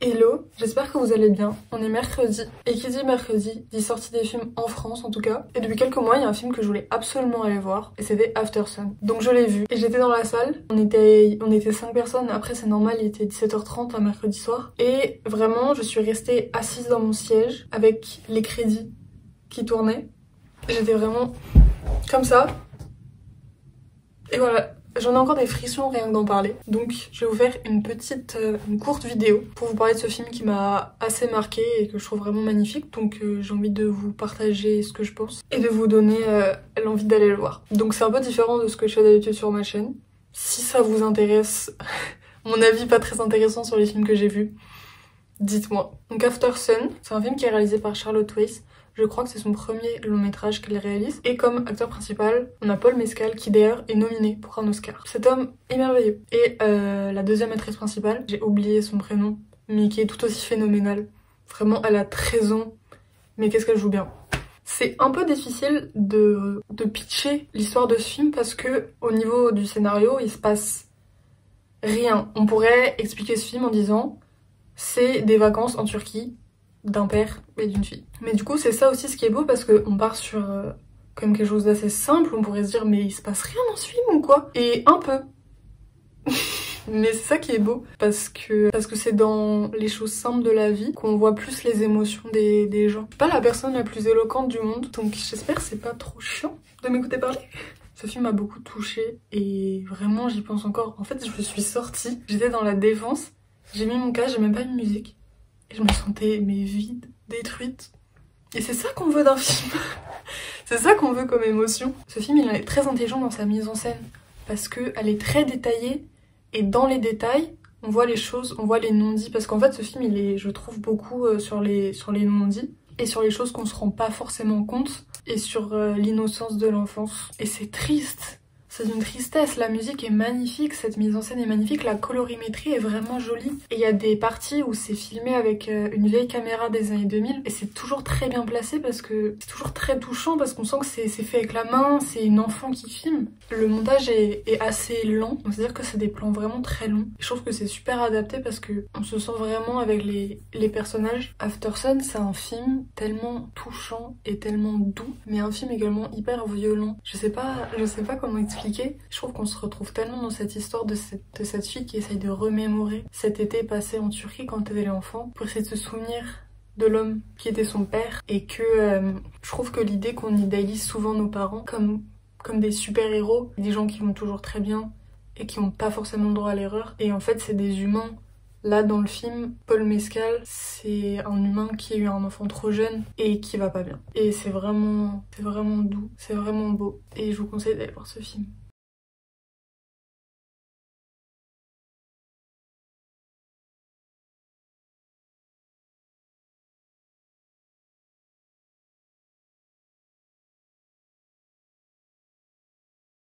Hello, j'espère que vous allez bien. On est mercredi, et qui dit mercredi dit sortie des films en France en tout cas. Et depuis quelques mois, il y a un film que je voulais absolument aller voir, et c'était Aftersun. Donc je l'ai vu, et j'étais dans la salle, on était 5 personnes, après c'est normal, il était 17h30 un mercredi soir. Et vraiment, je suis restée assise dans mon siège, avec les crédits qui tournaient. J'étais vraiment comme ça. Et voilà. J'en ai encore des frissons rien que d'en parler. Donc je vais vous faire une courte vidéo pour vous parler de ce film qui m'a assez marqué et que je trouve vraiment magnifique. Donc j'ai envie de vous partager ce que je pense et de vous donner l'envie d'aller le voir. Donc c'est un peu différent de ce que je fais d'habitude sur ma chaîne. Si ça vous intéresse, mon avis pas très intéressant sur les films que j'ai vus, dites-moi. Donc Aftersun, c'est un film qui est réalisé par Charlotte Weiss. Je crois que c'est son premier long métrage qu'elle réalise. Et comme acteur principal, on a Paul Mescal qui d'ailleurs est nominé pour un Oscar. Cet homme est merveilleux. Et la deuxième actrice principale, j'ai oublié son prénom, mais qui est tout aussi phénoménale. Vraiment, elle a 13 ans, mais qu'est-ce qu'elle joue bien. C'est un peu difficile de pitcher l'histoire de ce film parce que au niveau du scénario, il se passe rien. On pourrait expliquer ce film en disant c'est des vacances en Turquie d'un père et d'une fille. Mais du coup c'est ça aussi ce qui est beau parce qu'on part sur comme quelque chose d'assez simple, on pourrait se dire mais il se passe rien dans ce film ou quoi? Et un peu. Mais c'est ça qui est beau parce que c'est dans les choses simples de la vie qu'on voit plus les émotions des gens. Je suis pas la personne la plus éloquente du monde, donc j'espère que c'est pas trop chiant de m'écouter parler. Ce film m'a beaucoup touchée et vraiment j'y pense encore. En fait je suis sortie, j'étais dans la défense, j'ai mis mon casque, j'ai même pas mis de musique. Et je me sentais mais vide, détruite. Et c'est ça qu'on veut d'un film. C'est ça qu'on veut comme émotion. Ce film il est très intelligent dans sa mise en scène parce qu'elle est très détaillée et dans les détails on voit les choses, on voit les non-dits parce qu'en fait ce film il est je trouve beaucoup sur les non-dits et sur les choses qu'on se rend pas forcément compte et sur l'innocence de l'enfance. Et c'est triste. C'est d'une tristesse, la musique est magnifique, cette mise en scène est magnifique, la colorimétrie est vraiment jolie. Et il y a des parties où c'est filmé avec une vieille caméra des années 2000 et c'est toujours très bien placé parce que c'est toujours très touchant parce qu'on sent que c'est fait avec la main, c'est une enfant qui filme. Le montage est assez lent, c'est-à-dire que c'est des plans vraiment très longs. Je trouve que c'est super adapté parce que on se sent vraiment avec les personnages. Aftersun, c'est un film tellement touchant et tellement doux, mais un film également hyper violent. Je sais pas comment expliquer. Je trouve qu'on se retrouve tellement dans cette histoire de cette fille qui essaye de remémorer cet été passé en Turquie quand elle est enfant pour essayer de se souvenir de l'homme qui était son père et que je trouve que l'idée qu'on idéalise souvent nos parents comme des super-héros, des gens qui vont toujours très bien et qui n'ont pas forcément le droit à l'erreur et en fait c'est des humains. Là dans le film, Paul Mescal, c'est un humain qui a eu un enfant trop jeune et qui va pas bien. Et c'est vraiment doux, c'est vraiment beau et je vous conseille d'aller voir ce film.